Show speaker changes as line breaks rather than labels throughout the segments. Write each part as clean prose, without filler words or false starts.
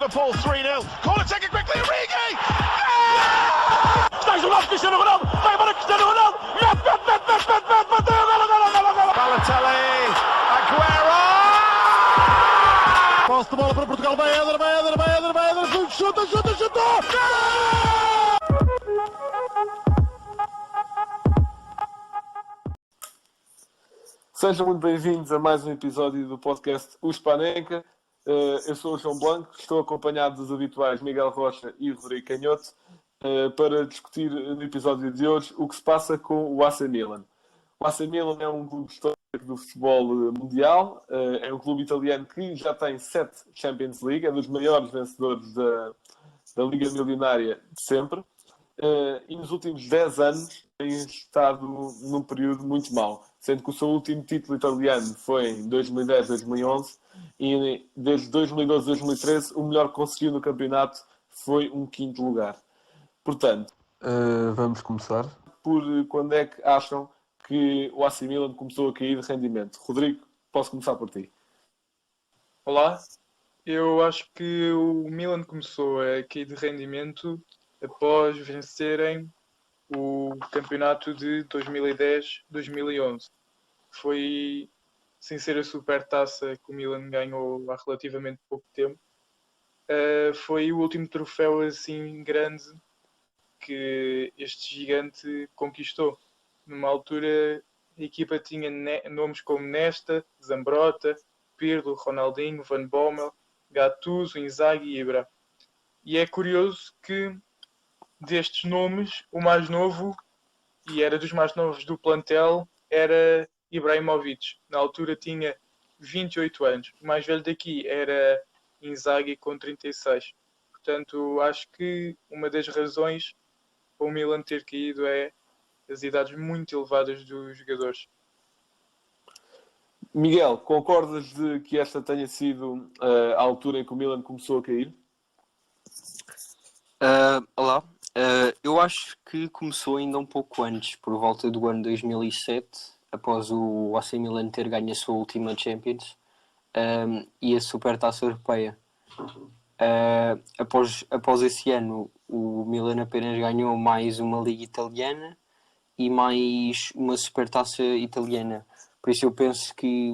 Liverpool 3-0. Corner taken quickly, Origi!
Está jogado Cristiano Ronaldo, vai embora Cristiano Ronaldo, bateu, golo.
Balotelli, Aguero!
Posse de bola para Portugal, vai Éder, chuta!
Sejam muito bem-vindos a mais um episódio do podcast O Spanenka. Eu sou o João Blanco, estou acompanhado dos habituais Miguel Rocha e Rodrigo Canhoto para discutir no episódio de hoje o que se passa com o AC Milan. O AC Milan é um clube histórico do futebol mundial, é um clube italiano que já tem 7 Champions League, é dos maiores vencedores da Liga Milionária de sempre, e nos últimos 10 anos tem estado num período muito mau, sendo que o seu último título italiano foi em 2010-2011 e desde 2012-2013 o melhor que conseguiu no campeonato foi um 5º lugar. Portanto, vamos começar por quando é que acham que o AC Milan começou a cair de rendimento. Rodrigo, posso começar por ti.
Olá, eu acho que o Milan começou a cair de rendimento após vencerem o campeonato de 2010-2011. Foi, sem ser a supertaça que o Milan ganhou há relativamente pouco tempo, foi o último troféu assim grande que este gigante conquistou. Numa altura, a equipa tinha nomes como Nesta, Zambrotta, Pirlo, Ronaldinho, Van Bommel, Gattuso, Inzaghi e Ibra. E é curioso que destes nomes, o mais novo, e era dos mais novos do plantel, era Ibrahimovic. Na altura tinha 28 anos. O mais velho daqui era Inzaghi com 36. Portanto, acho que uma das razões para o Milan ter caído é as idades muito elevadas dos jogadores.
Miguel, concordas de que esta tenha sido a altura em que o Milan começou a cair?
Olá, eu acho que começou ainda um pouco antes, por volta do ano 2007, após o AC Milan ter ganho a sua última Champions e a Supertaça Europeia. Após esse ano, o Milan apenas ganhou mais uma Liga Italiana e mais uma Supertaça Italiana. Por isso eu penso que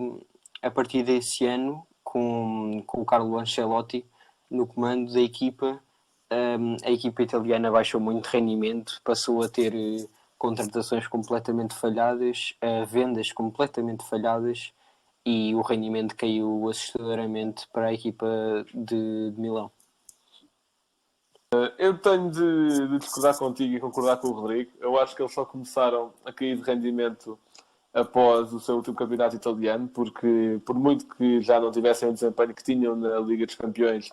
a partir desse ano, com o Carlo Ancelotti no comando da equipa, a equipa italiana baixou muito de rendimento, passou a ter contratações completamente falhadas, vendas completamente falhadas e o rendimento caiu assustadoramente para a equipa de Milão.
Eu tenho de discordar contigo e concordar com o Rodrigo. Eu acho que eles só começaram a cair de rendimento após o seu último campeonato italiano, porque por muito que já não tivessem o desempenho que tinham na Liga dos Campeões,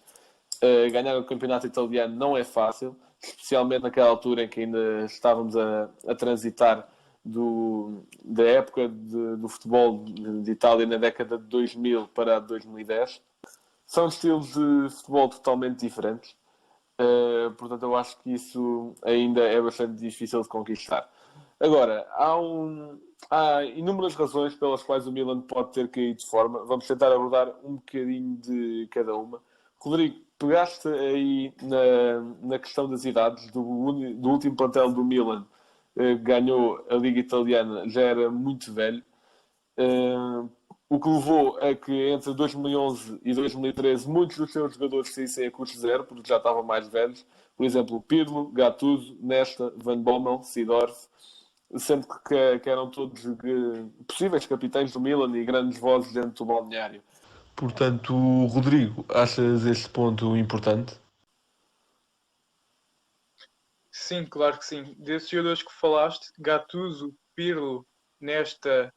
ganhar o campeonato italiano não é fácil, especialmente naquela altura em que ainda estávamos a transitar da época do futebol de Itália na década de 2000 para 2010. São estilos de futebol totalmente diferentes. Portanto, eu acho que isso ainda é bastante difícil de conquistar. Agora, há inúmeras razões pelas quais o Milan pode ter caído de forma. Vamos tentar abordar um bocadinho de cada uma. Rodrigo, pegaste aí na questão das idades do último plantel do Milan, ganhou a Liga Italiana, já era muito velho. O que levou a que entre 2011 e 2013 muitos dos seus jogadores saíssem a custo zero, porque já estavam mais velhos. Por exemplo, Pirlo, Gattuso, Nesta, Van Bommel, Seedorf, sendo que eram todos possíveis capitães do Milan e grandes vozes dentro do balneário.
Portanto, Rodrigo, achas este ponto importante?
Sim, claro que sim. Desses jogadores que falaste, Gattuso, Pirlo, Nesta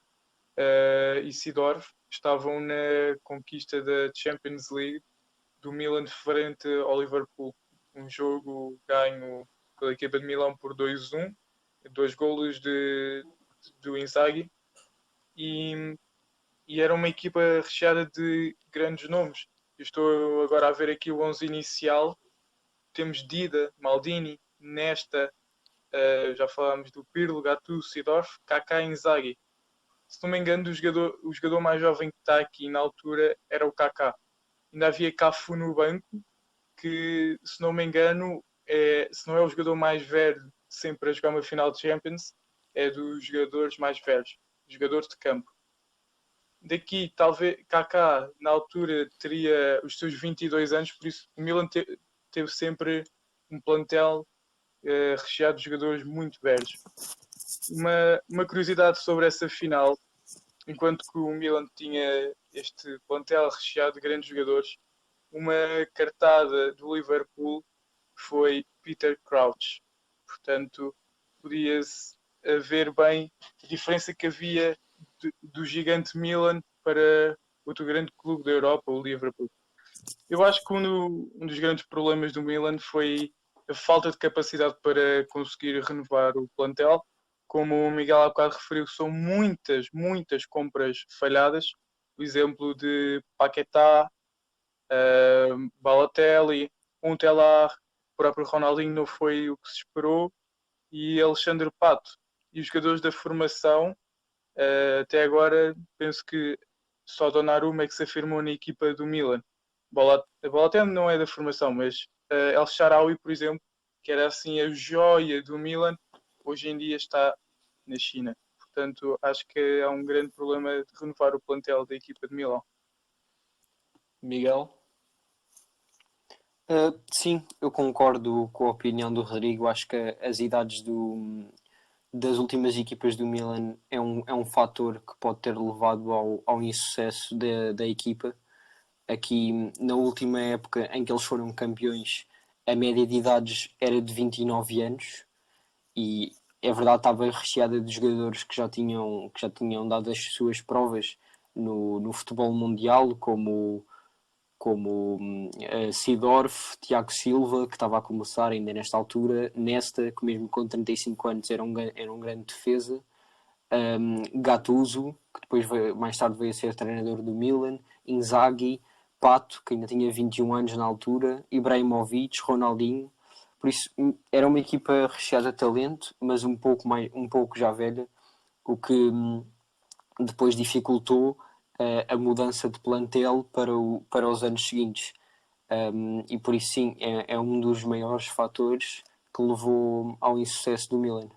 e Seedorf estavam na conquista da Champions League do Milan frente ao Liverpool. Um jogo ganho pela equipa de Milão por 2-1, 2 golos do Inzaghi e era uma equipa recheada de grandes nomes. Eu estou agora a ver aqui o 11 inicial. Temos Dida, Maldini, Nesta, já falámos do Pirlo, Gattuso, Seedorf, Kaká e Inzaghi. Se não me engano, o jogador mais jovem que está aqui na altura era o Kaká. Ainda havia Cafu no banco, que, se não me engano, se não é o jogador mais velho sempre a jogar uma final de Champions, é dos jogadores mais velhos, jogadores de campo. Daqui, talvez, Kaká, na altura, teria os seus 22 anos, por isso o Milan teve sempre um plantel recheado de jogadores muito velhos. Uma curiosidade sobre essa final, enquanto que o Milan tinha este plantel recheado de grandes jogadores, uma cartada do Liverpool foi Peter Crouch. Portanto, podia-se ver bem a diferença que havia do gigante Milan para outro grande clube da Europa, o Liverpool. Eu acho que um dos grandes problemas do Milan foi a falta de capacidade para conseguir renovar o plantel. Como o Miguel há bocado referiu, são muitas compras falhadas. O exemplo de Paquetá, Balotelli, Telar, o próprio Ronaldinho não foi o que se esperou, e Alexandre Pato. E os jogadores da formação, até agora, penso que só Donnarumma é que se afirmou na equipa do Milan. Balotelli não é da formação, mas El Shaarawy, por exemplo, que era assim a joia do Milan, hoje em dia está na China. Portanto, acho que há um grande problema de renovar o plantel da equipa de Milão.
Miguel?
Sim, eu concordo com a opinião do Rodrigo. Acho que as idades das últimas equipas do Milan é um fator que pode ter levado ao insucesso da equipa. Aqui, na última época em que eles foram campeões, a média de idades era de 29 anos e, é verdade, estava recheada de jogadores que já tinham dado as suas provas no futebol mundial, como Seedorf, Tiago Silva, que estava a começar ainda nesta altura, Nesta, que mesmo com 35 anos era um grande defesa, Gattuso, que depois mais tarde veio a ser treinador do Milan, Inzaghi, Pato, que ainda tinha 21 anos na altura, Ibrahimovic, Ronaldinho. Por isso era uma equipa recheada de talento, mas um pouco já velha, o que depois dificultou a mudança de plantel para os anos seguintes. E por isso sim, é um dos maiores fatores que levou ao insucesso do Milan.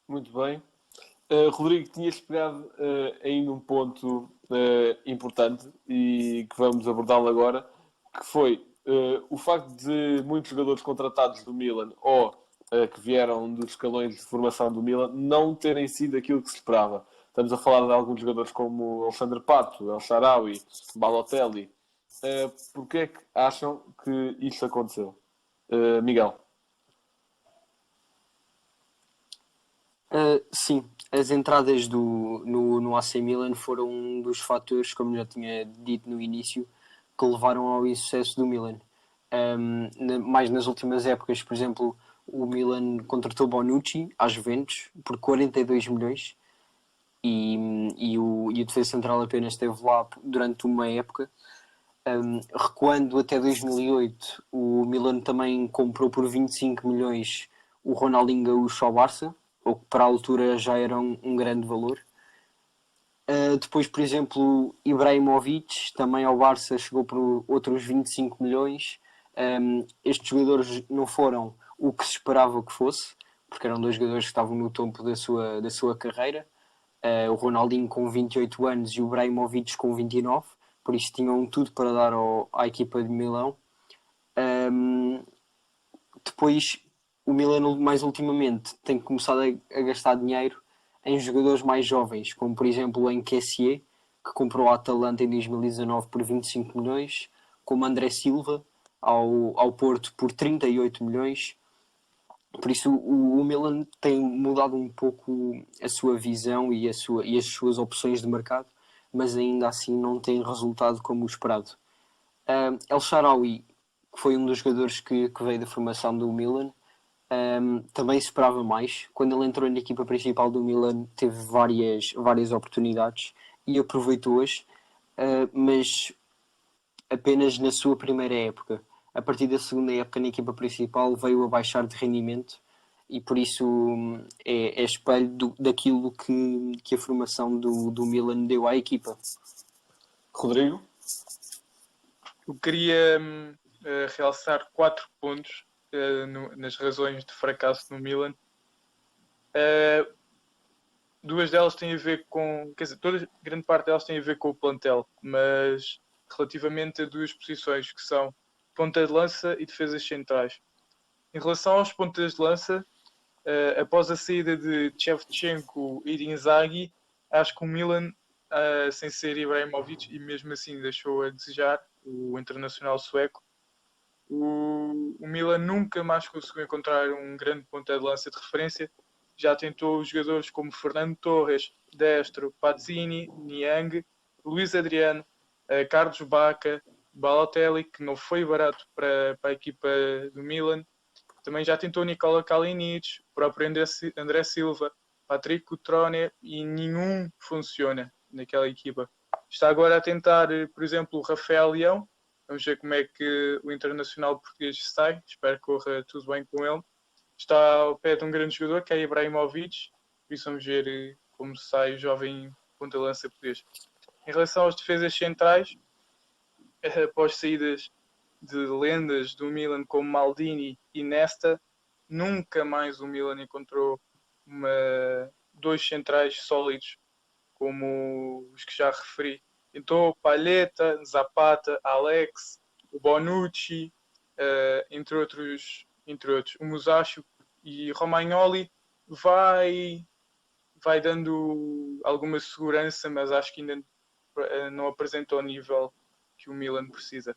Muito bem. Rodrigo, tinhas pegado aí num ponto importante e que vamos abordá-lo agora, que foi o facto de muitos jogadores contratados do Milan ou que vieram dos escalões de formação do Milan não terem sido aquilo que se esperava. Estamos a falar de alguns jogadores como Alexandre Pato, El Shaarawy, Balotelli. Porquê é que acham que isso aconteceu? Miguel?
Sim, as entradas no AC Milan foram um dos fatores, como já tinha dito no início, que levaram ao insucesso do Milan. Mais nas últimas épocas, por exemplo, o Milan contratou Bonucci às Juventus por 42 milhões e o defesa central apenas esteve lá durante uma época. Recuando até 2008, o Milan também comprou por 25 milhões o Ronaldinho Gaúcho ao Barça, o que para a altura já era um grande valor. Depois, por exemplo, Ibrahimovic, também ao Barça, chegou por outros 25 milhões. Estes jogadores não foram o que se esperava que fosse, porque eram dois jogadores que estavam no topo da sua carreira. O Ronaldinho com 28 anos e o Ibrahimovic com 29, por isso tinham tudo para dar à equipa de Milão. Depois, o Milan mais ultimamente tem começado a gastar dinheiro em jogadores mais jovens, como por exemplo o Nketiah, que comprou a Atalanta em 2019 por 25 milhões, como André Silva ao Porto por 38 milhões. Por isso o Milan tem mudado um pouco a sua visão e as suas opções de mercado, mas ainda assim não tem resultado como o esperado. El Shaarawy, que foi um dos jogadores que veio da formação do Milan, também se esperava mais. Quando ele entrou na equipa principal do Milan, teve várias oportunidades e aproveitou-as, mas apenas na sua primeira época. A partir da segunda época na equipa principal veio a baixar de rendimento e por isso é espelho daquilo que a formação do Milan deu à equipa.
Rodrigo?
Eu queria realçar 4 pontos nas razões de fracasso no Milan. Duas delas têm a ver com, quer dizer, grande parte delas tem a ver com o plantel, mas relativamente a duas posições que são ponta de lança e defesas centrais. Em relação aos pontas de lança, após a saída de Shevchenko e de Inzaghi, acho que o Milan, sem ser Ibrahimovic, e mesmo assim deixou a desejar, o internacional sueco, o Milan nunca mais conseguiu encontrar um grande ponta de lança de referência. Já tentou jogadores como Fernando Torres, Destro, Pazzini, Niang, Luís Adriano, Carlos Baca, Balotelli, que não foi barato para a equipa do Milan. Também já tentou Nicola Kalinic, o próprio André Silva, Patrick Cutrone, e nenhum funciona naquela equipa. Está agora a tentar, por exemplo, o Rafael Leão. Vamos ver como é que o internacional português sai. Espero que corra tudo bem com ele. Está ao pé de um grande jogador, que é Ibrahimovic. Por isso vamos ver como sai o jovem ponta-lança português. Em relação aos defesas centrais, após saídas de lendas do Milan como Maldini e Nesta, nunca mais o Milan encontrou dois centrais sólidos como os que já referi. Então, Palheta, Zapata, Alex, o Bonucci, entre outros, o Musashi e Romagnoli vai dando alguma segurança, mas acho que ainda não apresenta o nível que o Milan precisa.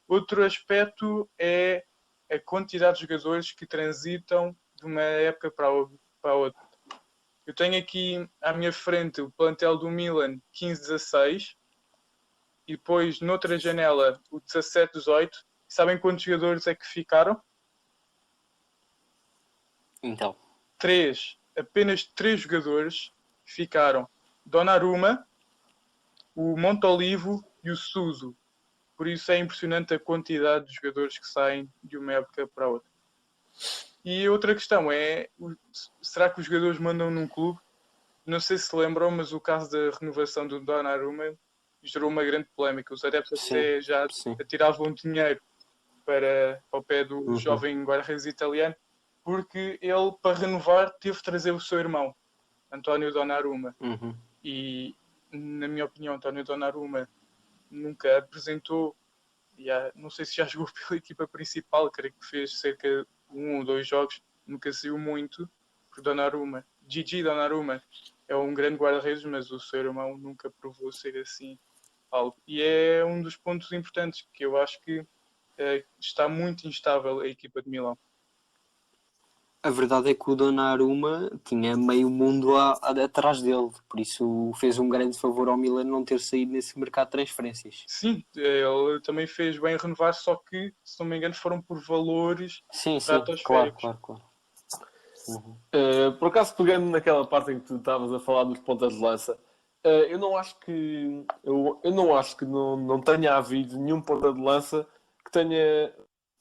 Outro aspecto é a quantidade de jogadores que transitam de uma época para outra. Eu tenho aqui à minha frente o plantel do Milan 15-16 e depois noutra janela o 17-18. Sabem quantos jogadores é que ficaram?
Então.
Apenas 3 jogadores ficaram: Donnarumma, o Montolivo e o Suso. Por isso é impressionante a quantidade de jogadores que saem de uma época para a outra. E outra questão é, será que os jogadores mandam num clube? Não sei se lembram, mas o caso da renovação do Donnarumma gerou uma grande polémica. Os adeptos até já atiravam dinheiro para o pé do jovem guarda-redes italiano, porque ele, para renovar, teve de trazer o seu irmão, António Donnarumma. E, na minha opinião, António Donnarumma nunca apresentou, não sei se já jogou pela equipa principal, creio que fez cerca de 1 ou 2 jogos, nunca saiu muito, porque Gigi Donnarumma é um grande guarda-redes, mas o seu irmão nunca provou ser assim algo. E é um dos pontos importantes, que eu acho que está muito instável a equipa de Milão.
A verdade é que o Donnarumma tinha meio mundo atrás dele, por isso fez um grande favor ao Milan não ter saído nesse mercado de transferências.
Sim, ele também fez bem renovar, só que, se não me engano, foram por valores
claro.
Por acaso, pegando naquela parte em que tu estavas a falar dos pontas de lança, eu não acho que não tenha havido nenhum ponta de lança que tenha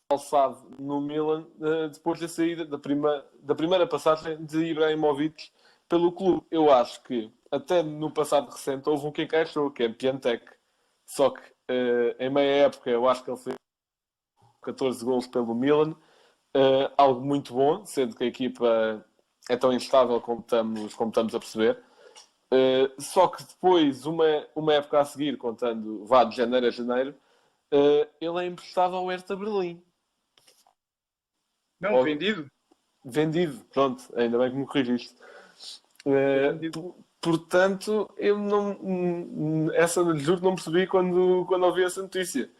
alçado no Milan depois da saída da primeira passagem de Ibrahimovic pelo clube. Eu acho que até no passado recente houve um que encaixou, que é Piatek. Só que em meia época eu acho que ele fez 14 golos pelo Milan, algo muito bom, sendo que a equipa é tão instável como estamos a perceber. Só que depois, uma época a seguir, contando de janeiro a janeiro, ele é emprestado ao Hertha Berlim.
Não, vendido?
Vendido, pronto, ainda bem que me corrigiste. Portanto, eu juro que não percebi quando ouvi essa notícia.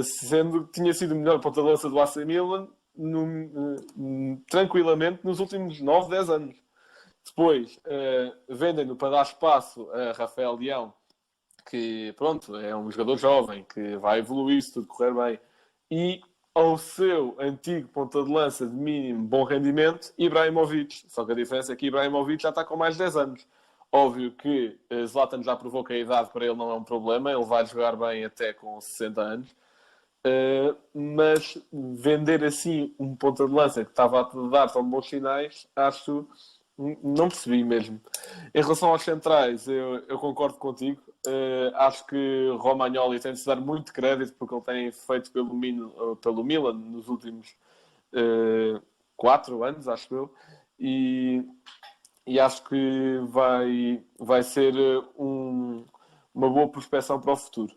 Sendo que tinha sido o melhor ponta de lança do AC Milan tranquilamente nos últimos 9, 10 anos. Depois, vendem-no para dar espaço a Rafael Leão, que, pronto, é um jogador jovem, que vai evoluir se tudo correr bem. E ao seu antigo ponta de lança de mínimo bom rendimento, Ibrahimovic. Só que a diferença é que Ibrahimovic já está com mais de 10 anos. Óbvio que Zlatan já provou que a idade para ele não é um problema, ele vai jogar bem até com 60 anos. Mas vender assim um ponta de lança que estava a dar tão bons sinais, acho Não percebi mesmo. Em relação aos centrais, eu concordo contigo. Acho que Romagnoli tem de se dar muito crédito porque ele tem feito pelo Milan nos últimos 4 anos, acho eu. E acho que vai ser uma boa prospecção para o futuro.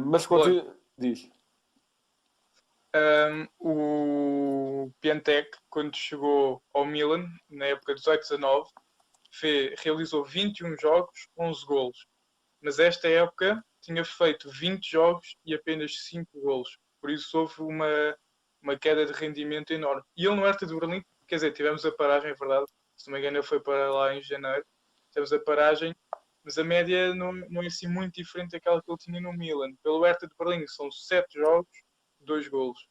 Mas diz.
O Piatek, quando chegou ao Milan, na época 18-19, realizou 21 jogos, 11 golos. Mas esta época tinha feito 20 jogos e apenas 5 golos. Por isso houve uma queda de rendimento enorme. E ele no Hertha de Berlim, quer dizer, tivemos a paragem, é verdade. Se não me engano, ele foi para lá em janeiro. Tivemos a paragem, mas a média não é assim muito diferente daquela que ele tinha no Milan. Pelo Hertha de Berlim são 7 jogos, 2 golos.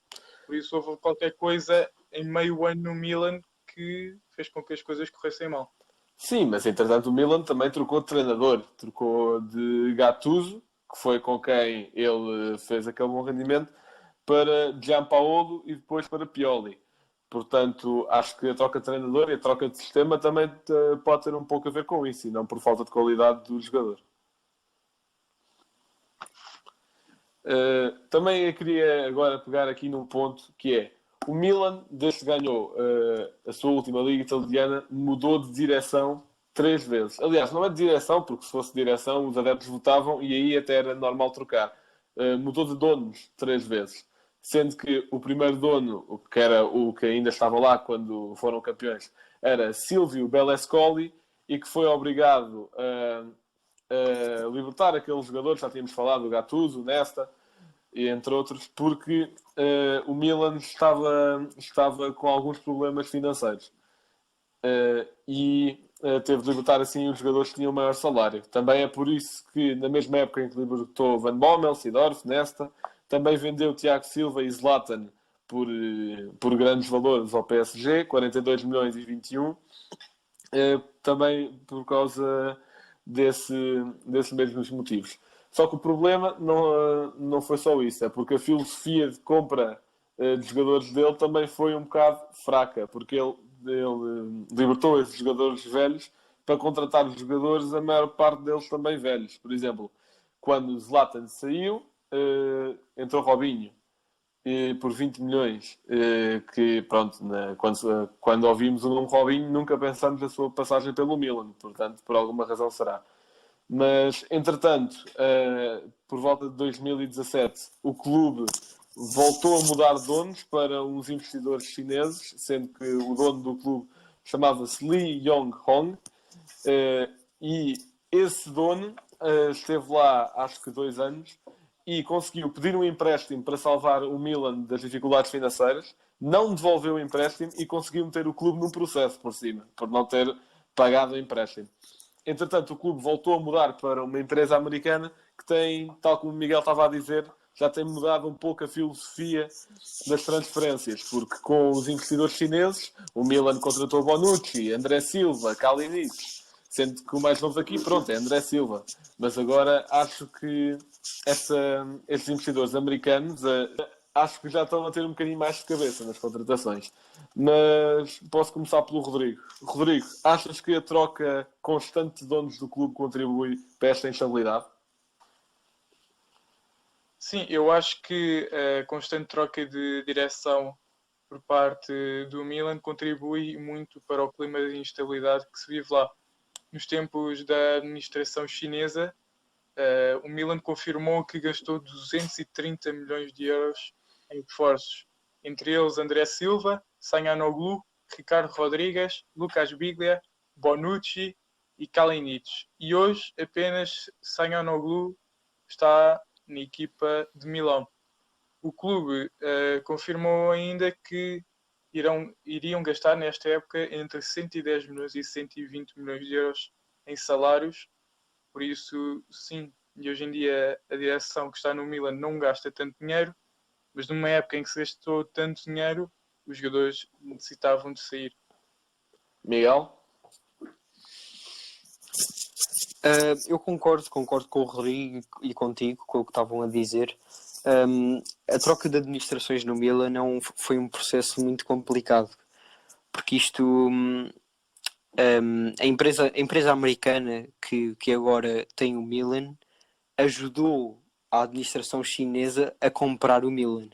Por isso houve qualquer coisa em meio ano no Milan que fez com que as coisas corressem mal.
Sim, mas entretanto o Milan também trocou de treinador. Trocou de Gattuso, que foi com quem ele fez aquele bom rendimento, para Giampaolo e depois para Pioli. Portanto, acho que a troca de treinador e a troca de sistema também pode ter um pouco a ver com isso, e não por falta de qualidade do jogador. Também eu queria agora pegar aqui num ponto que é o Milan, desde que ganhou a sua última liga italiana, mudou de direção 3 vezes. Aliás, não é de direção, porque se fosse direção os adeptos votavam e aí até era normal trocar. Mudou de donos 3 vezes. Sendo que o primeiro dono, que era o que ainda estava lá quando foram campeões, era Silvio Berlusconi, e que foi obrigado a libertar aqueles jogadores, já tínhamos falado, o Gattuso, o Nesta, e entre outros, porque o Milan estava com alguns problemas financeiros. E teve de libertar assim os jogadores que tinham maior salário. Também é por isso que, na mesma época em que libertou Van Bommel, Seedorf, Nesta, também vendeu Thiago Silva e Zlatan por grandes valores ao PSG, 42 milhões e 21, também por causa desses mesmos motivos. Só que o problema não foi só isso, é porque a filosofia de compra de jogadores dele também foi um bocado fraca, porque ele libertou esses jogadores velhos para contratar os jogadores, a maior parte deles também velhos. Por exemplo, quando o Zlatan saiu, entrou Robinho por 20 milhões, que pronto, quando ouvimos o nome Robinho nunca pensamos na sua passagem pelo Milan, portanto por alguma razão será. Mas entretanto, por volta de 2017, o clube voltou a mudar de donos para uns investidores chineses, sendo que o dono do clube chamava-se Lee Yong-hong, e esse dono esteve lá acho que 2 anos e conseguiu pedir um empréstimo para salvar o Milan das dificuldades financeiras, não devolveu o empréstimo e conseguiu meter o clube num processo por cima, por não ter pagado o empréstimo. Entretanto, o clube voltou a mudar para uma empresa americana que tem, tal como o Miguel estava a dizer, já tem mudado um pouco a filosofia das transferências, porque com os investidores chineses, o Milan contratou Bonucci, André Silva, Kalinic, sendo que o mais novo daqui, pronto, é André Silva. Mas agora acho que esses investidores americanos acho que já estão a ter um bocadinho mais de cabeça nas contratações. Mas posso começar pelo Rodrigo. Rodrigo, achas que a troca constante de donos do clube contribui para esta instabilidade?
Sim, eu acho que a constante troca de direção por parte do Milan contribui muito para o clima de instabilidade que se vive lá. Nos tempos da administração chinesa, o Milan confirmou que gastou 230 milhões de euros em reforços, entre eles André Silva, Çalhanoğlu, Ricardo Rodrigues, Lucas Biglia, Bonucci e Kalinic. E hoje apenas Çalhanoğlu está na equipa de Milão. O clube confirmou ainda que iriam gastar nesta época entre 110 milhões e 120 milhões de euros em salários. Por isso, sim, e hoje em dia a direção que está no Milan não gasta tanto dinheiro, mas numa época em que se gastou tanto dinheiro, os jogadores necessitavam de sair.
Miguel?
Eu concordo com o Rodrigo e contigo, com o que estavam a dizer. A troca de administrações no Milan foi um processo muito complicado, porque isto a empresa americana que agora tem o Milan ajudou a administração chinesa a comprar o Milan.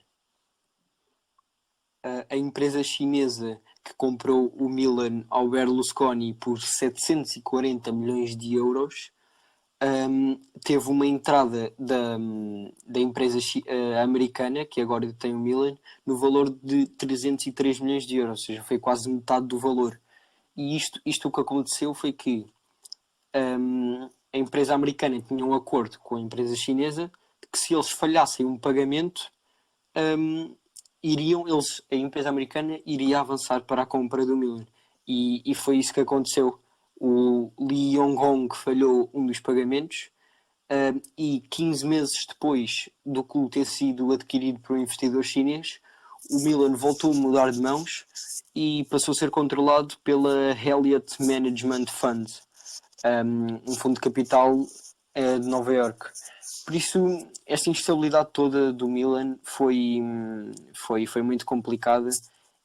A empresa chinesa que comprou o Milan ao Berlusconi por 740 milhões de euros teve uma entrada da empresa americana, que agora tem o Milan, no valor de 303 milhões de euros, ou seja, foi quase metade do valor. E isto o que aconteceu foi que a empresa americana tinha um acordo com a empresa chinesa de que se eles falhassem um pagamento, a empresa americana iria avançar para a compra do Milan. E foi isso que aconteceu. O Lee Yong-hong falhou um dos pagamentos e 15 meses depois do clube ter sido adquirido por um investidor chinês, o Milan voltou a mudar de mãos e passou a ser controlado pela Elliott Management Fund, um fundo de capital de Nova York. Por isso, esta instabilidade toda do Milan foi muito complicada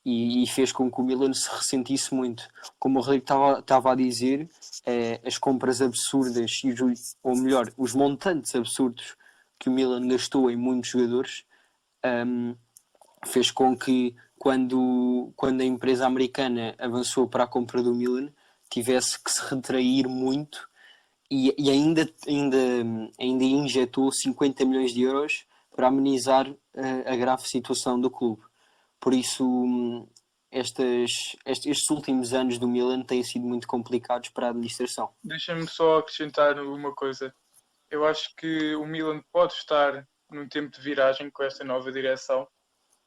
e fez com que o Milan se ressentisse muito. Como o Rodrigo estava a dizer, as compras absurdas, ou melhor, os montantes absurdos que o Milan gastou em muitos jogadores, fez com que quando a empresa americana avançou para a compra do Milan, tivesse que se retrair muito e ainda injetou 50 milhões de euros para amenizar a grave situação do clube. Por isso, estes últimos anos do Milan têm sido muito complicados para a administração.
Deixa-me só acrescentar uma coisa. Eu acho que o Milan pode estar num tempo de viragem com esta nova direção,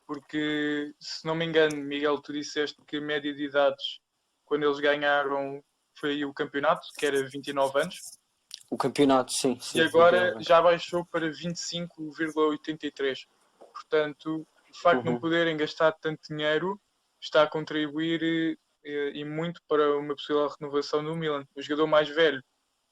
porque, se não me engano, Miguel, tu disseste que a média de idades, quando eles ganharam, foi o campeonato, que era 29 anos.
O campeonato, sim.
E agora já baixou para 25,83. Portanto, o facto de não poderem gastar tanto dinheiro está a contribuir e muito para uma possível renovação do Milan. O jogador mais velho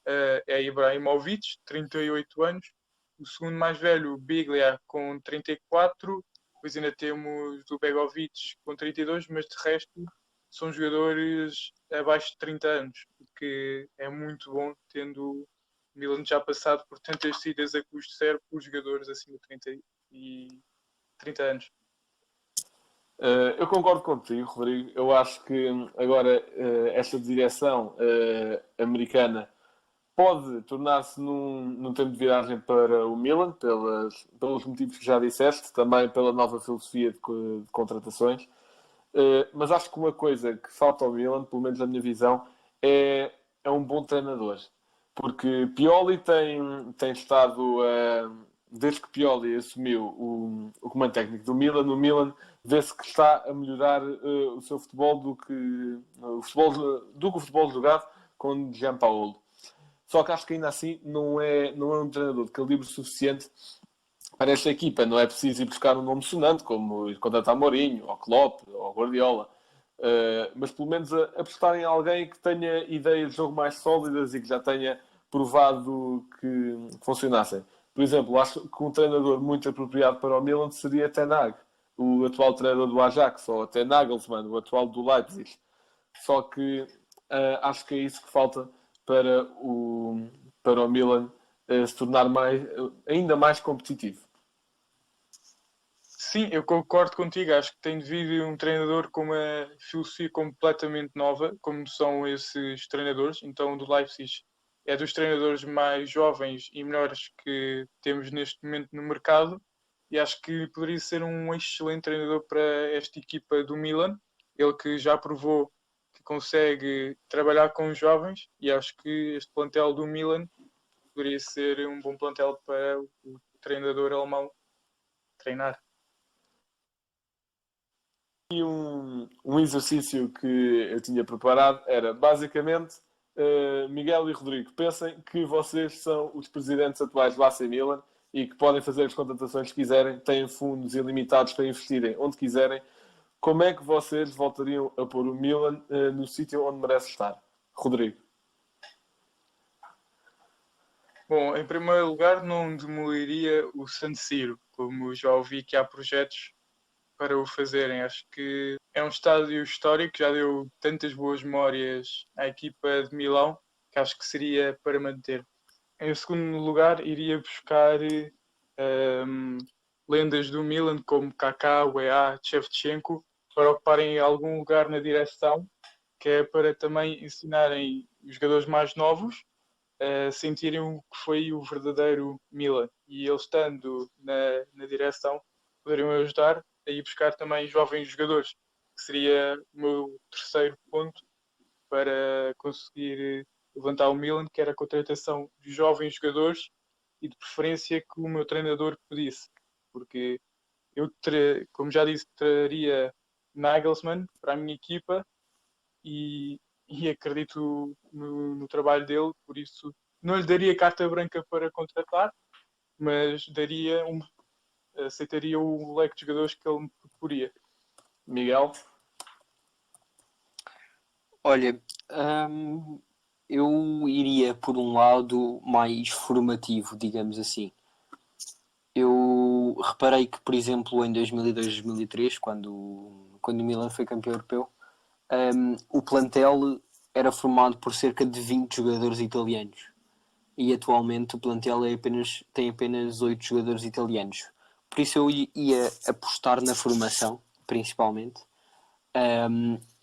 é Ibrahimovic, 38 anos. O segundo mais velho, o Biglia, com 34. Depois ainda temos o Begovic com 32, mas de resto são jogadores abaixo de 30 anos, o que é muito bom, tendo o Milan já passado por tantas saídas a custo zero por jogadores acima de 30 anos.
Eu concordo contigo, Rodrigo. Eu acho que agora esta direção americana pode tornar-se num tempo de viragem para o Milan, pelos motivos que já disseste, também pela nova filosofia de contratações. Mas acho que uma coisa que falta ao Milan, pelo menos na minha visão, é um bom treinador. Porque Pioli tem estado, desde que Pioli assumiu o comando técnico do Milan, no Milan vê-se que está a melhorar o seu futebol do que o futebol jogado com Gianpaolo. Só que acho que ainda assim não é um treinador de calibre suficiente para esta equipa. Não é preciso ir buscar um nome sonante, como ir contratar Mourinho, ou Klopp, ou Guardiola. Mas pelo menos apostar em alguém que tenha ideias de jogo mais sólidas e que já tenha provado que funcionassem. Por exemplo, acho que um treinador muito apropriado para o Milan seria Ten Hag, o atual treinador do Ajax, ou até Nagelsmann, o atual do Leipzig. Só que acho que é isso que falta para o Milan se tornar ainda mais competitivo.
Sim, eu concordo contigo. Acho que tem de vir um treinador com uma filosofia completamente nova, como são esses treinadores. Então, o do Leipzig é dos treinadores mais jovens e melhores que temos neste momento no mercado. E acho que poderia ser um excelente treinador para esta equipa do Milan. Ele que já provou que consegue trabalhar com os jovens, e acho que este plantel do Milan poderia ser um bom plantel para o treinador alemão treinar.
E um exercício que eu tinha preparado era, basicamente, Miguel e Rodrigo, pensem que vocês são os presidentes atuais do AC Milan e que podem fazer as contratações que quiserem, têm fundos ilimitados para investirem onde quiserem. Como é que vocês voltariam a pôr o Milan no sítio onde merece estar? Rodrigo.
Bom, em primeiro lugar, não demoliria o San Siro, como já ouvi que há projetos para o fazerem. Acho que é um estádio histórico, já deu tantas boas memórias à equipa de Milão, que acho que seria para manter. Em segundo lugar, iria buscar lendas do Milan, como Kaká, Weah, Shevchenko, para ocuparem algum lugar na direção, que é para também ensinarem os jogadores mais novos a sentirem o que foi o verdadeiro Milan. E eles estando na direção, poderiam ajudar a ir buscar também jovens jogadores, que seria o meu terceiro ponto para conseguir levantar o Milan, que era a contratação de jovens jogadores e de preferência que o meu treinador pedisse. Porque eu, como já disse, traria Nagelsmann para a minha equipa e acredito no trabalho dele, por isso não lhe daria carta branca para contratar, mas aceitaria o leque de jogadores que ele me proporia.
Miguel?
Olha, eu iria por um lado mais formativo, digamos assim. Eu reparei que, por exemplo, em 2002, 2003, quando o Milan foi campeão europeu, o plantel era formado por cerca de 20 jogadores italianos. E atualmente o plantel tem apenas 8 jogadores italianos. Por isso eu ia apostar na formação, principalmente,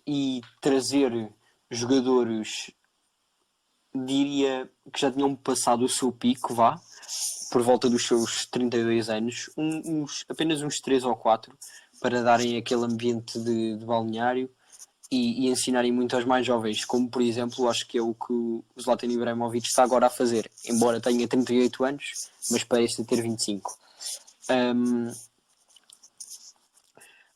e trazer jogadores, diria que já tinham passado o seu pico, por volta dos seus 32 anos, apenas uns 3 ou 4, para darem aquele ambiente de balneário e ensinarem muito aos mais jovens, como por exemplo, acho que é o que o Zlatan Ibrahimovic está agora a fazer, embora tenha 38 anos, mas parece ter 25.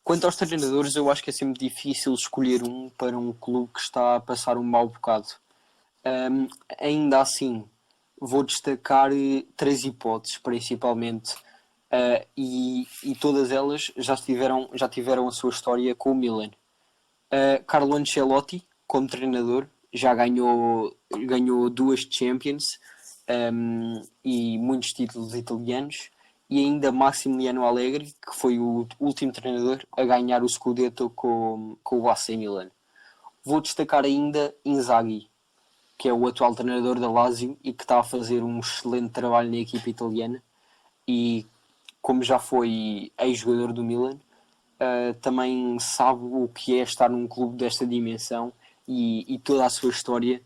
Quanto aos treinadores, eu acho que é sempre difícil escolher um para um clube que está a passar um mau bocado. Ainda assim, vou destacar 3 hipóteses, principalmente, e todas elas já tiveram a sua história com o Milan. Carlo Ancelotti, como treinador, já ganhou 2 Champions e muitos títulos italianos, e ainda Massimiliano Allegri, que foi o último treinador a ganhar o Scudetto com o AC Milan. Vou destacar ainda Inzaghi, que é o atual treinador da Lazio e que está a fazer um excelente trabalho na equipa italiana, e como já foi ex-jogador do Milan, também sabe o que é estar num clube desta dimensão e toda a sua história,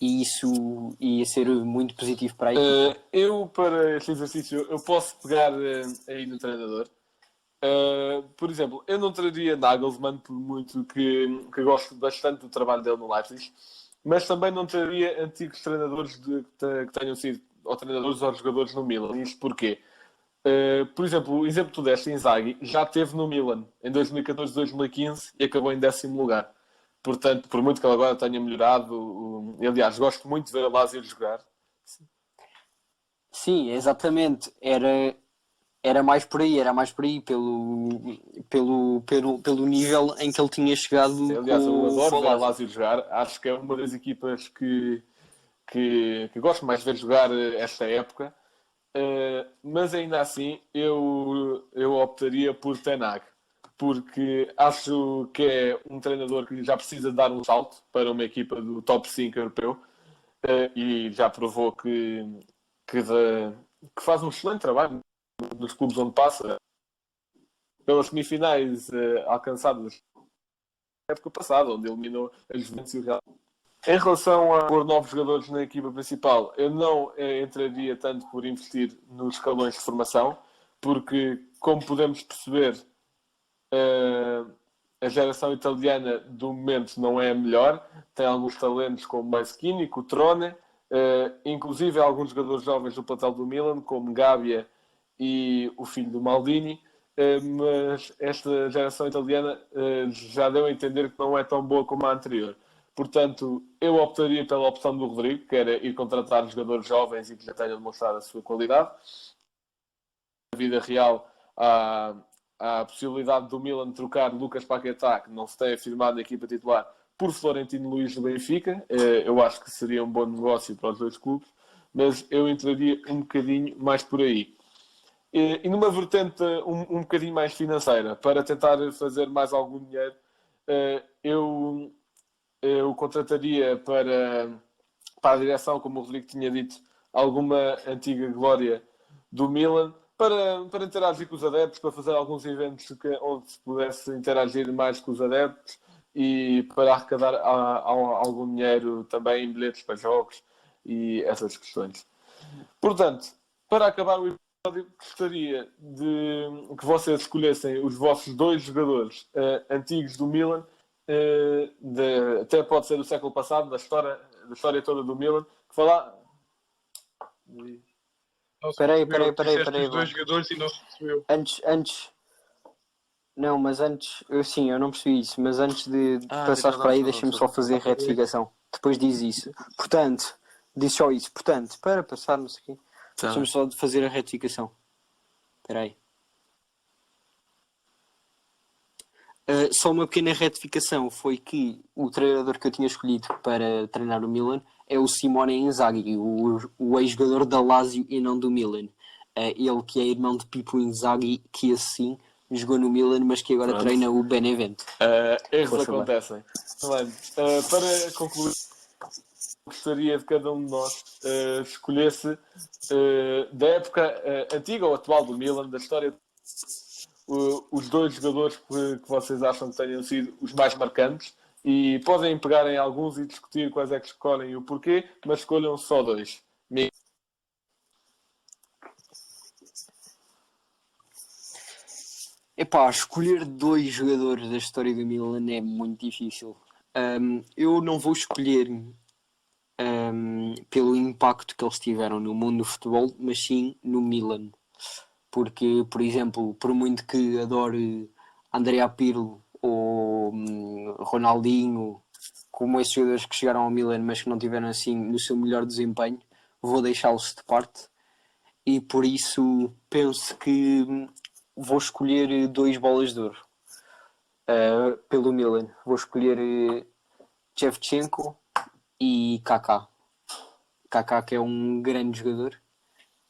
e isso ia ser muito positivo para a equipa.
Eu, para este exercício, eu posso pegar aí no treinador. Por exemplo, eu não traria Nagelsmann, por muito que gosto bastante do trabalho dele no Leipzig, mas também não traria antigos treinadores que tenham sido ou treinadores ou jogadores no Milan. Isto porquê? Por exemplo, o exemplo que tu deste, Inzaghi, já esteve no Milan em 2014, 2015 e acabou em 10º lugar. Portanto, por muito que ele agora tenha melhorado, aliás, gosto muito de ver a Lazio jogar.
Sim, exatamente. Era mais por aí, pelo nível em que ele tinha chegado.
Aliás, eu adoro ver a
Lazio.
Lazio jogar. Acho que é uma das equipas que gosto mais de ver jogar esta época. Mas ainda assim, eu optaria por Ten Hag, porque acho que é um treinador que já precisa dar um salto para uma equipa do top 5 europeu, e já provou que faz um excelente trabalho nos clubes onde passa, pelas semifinais alcançadas na época passada, onde eliminou a Juventus e o Real. Em relação a pôr novos jogadores na equipa principal, eu não entraria tanto por investir nos escalões de formação, porque, como podemos perceber, a geração italiana do momento não é a melhor. Tem alguns talentos como Mancini, Cutrone, inclusive alguns jogadores jovens do plantel do Milan, como Gabbia e o filho do Maldini, mas esta geração italiana já deu a entender que não é tão boa como a anterior. Portanto, eu optaria pela opção do Rodrigo, que era ir contratar jogadores jovens e que já tenham demonstrado a sua qualidade. Na vida real, há a possibilidade do Milan trocar Lucas Paquetá, que não se tem afirmado na equipa titular, por Florentino Luís do Benfica. Eu acho que seria um bom negócio para os dois clubes, mas eu entraria um bocadinho mais por aí. E numa vertente um bocadinho mais financeira, para tentar fazer mais algum dinheiro, eu contrataria para a direção, como o Rodrigo tinha dito, alguma antiga glória do Milan, para interagir com os adeptos, para fazer alguns eventos onde se pudesse interagir mais com os adeptos e para arrecadar algum dinheiro também em bilhetes para jogos e essas questões. Portanto, para acabar o episódio, gostaria de que vocês escolhessem os vossos 2 jogadores antigos do Milan, até pode ser do século passado, da história toda do Milan, que falar.
Peraí,
Os dois jogadores e não se percebeu.
Antes. Não, mas antes. Eu não percebi isso, mas antes de passares para aí, deixa-me só fazer a retificação. Depois diz isso. Portanto, diz só isso. Portanto, para passarmos aqui, deixa-me só de fazer a retificação. Espera aí. Só uma pequena retificação foi que o treinador que eu tinha escolhido para treinar o Milan é o Simone Inzaghi, o ex-jogador da Lazio e não do Milan. Ele que é irmão de Pippo Inzaghi, que assim jogou no Milan, mas que agora treina o Benevento.
Erros acontecem. Para concluir, gostaria de cada um de nós escolhesse da época antiga ou atual do Milan, da história, os 2 jogadores que vocês acham que tenham sido os mais marcantes, e podem pegar em alguns e discutir quais é que escolhem e o porquê, mas escolham só 2.
Epá, escolher 2 jogadores da história do Milan é muito difícil. Eu não vou escolher pelo impacto que eles tiveram no mundo do futebol, mas sim no Milan. Porque, por exemplo, por muito que adore Andrea Pirlo ou Ronaldinho, como esses jogadores que chegaram ao Milan, mas que não tiveram assim no seu melhor desempenho, vou deixá-los de parte. E por isso penso que vou escolher 2 bolas de ouro pelo Milan. Vou escolher Shevchenko e Kaká. Kaká, que é um grande jogador,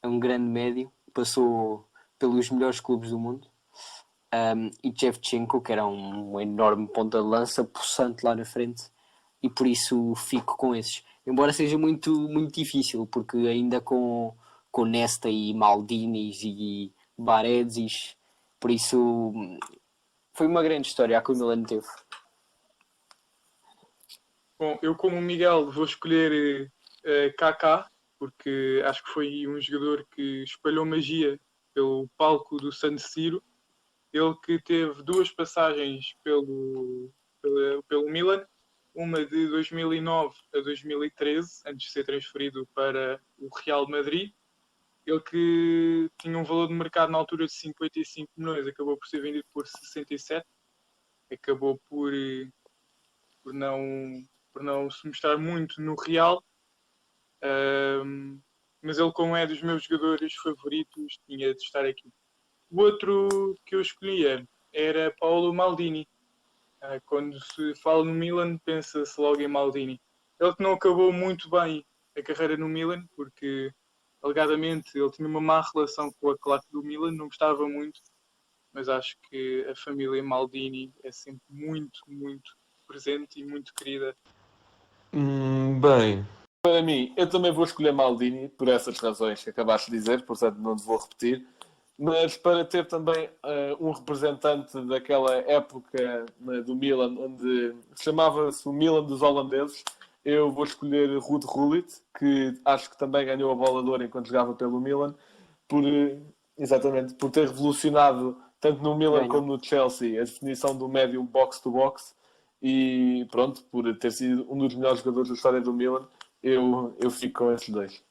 é um grande médio, passou pelos melhores clubes do mundo, e Shevchenko, que era um enorme ponta de lança, possante lá na frente, e por isso fico com esses. Embora seja muito, muito difícil, porque ainda com Nesta e Maldinis e Baredzis, por isso foi uma grande história a que o Milan teve.
Bom, eu como o Miguel vou escolher Kaká, porque acho que foi um jogador que espalhou magia pelo palco do San Siro. Ele que teve 2 passagens pelo Milan, uma de 2009 a 2013, antes de ser transferido para o Real Madrid. Ele que tinha um valor de mercado na altura de 55 milhões, acabou por ser vendido por 67. Acabou por não se mostrar muito no Real. Mas ele, como é dos meus jogadores favoritos, tinha de estar aqui. O outro que eu escolhia era Paolo Maldini. Quando se fala no Milan, pensa-se logo em Maldini. Ele que não acabou muito bem a carreira no Milan, porque alegadamente ele tinha uma má relação com a claque do Milan, não gostava muito, mas acho que a família Maldini é sempre muito, muito presente e muito querida.
Bem,
Para mim, eu também vou escolher Maldini por essas razões que acabaste de dizer, portanto não te vou repetir, mas para ter também um representante daquela época do Milan, onde chamava-se o Milan dos holandeses, eu vou escolher Ruud Gullit, que acho que também ganhou a bola de ouro enquanto jogava pelo Milan, exatamente por ter revolucionado tanto no Milan como no Chelsea a definição do médium box-to-box, e pronto, por ter sido um dos melhores jogadores da história do Milan, eu fico com esses 2.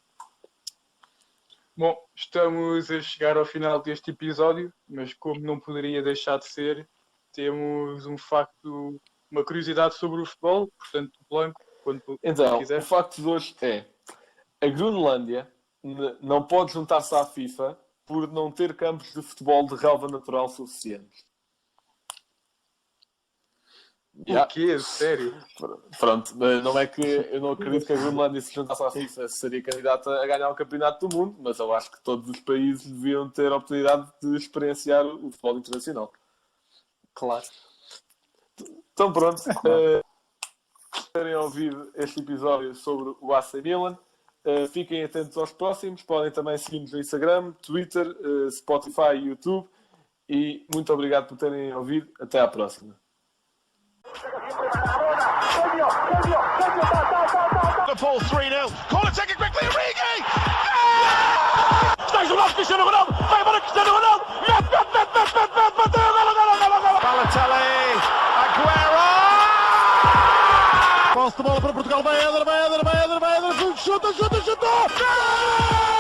Bom, estamos a chegar ao final deste episódio, mas como não poderia deixar de ser, temos um facto, uma curiosidade sobre o futebol, portanto, Blanco, quando
Então,
quiser.
o facto de hoje é: a Groenlândia não pode juntar-se à FIFA por não ter campos de futebol de relva natural suficientes. Yeah.
O quê? Sério?
Pronto, mas não é que eu não acredito que a Groenlândia se juntasse à FIFA seria candidata a ganhar o campeonato do mundo, mas eu acho que todos os países deviam ter a oportunidade de experienciar o futebol internacional.
Claro.
Então pronto, terem ouvido este episódio sobre o AC Milan. Fiquem atentos aos próximos. Podem também seguir-nos no Instagram, Twitter, Spotify e YouTube. E muito obrigado por terem ouvido. Até à próxima.
Liverpool 3-0. Corner taken quickly, Origi!
Está jogado Cristiano Ronaldo. Vai embora Cristiano Ronaldo. Mete. Bateu. Golo.
Balotelli, Aguero! Posse de bola para Portugal, vai Éder, chuta! Gol!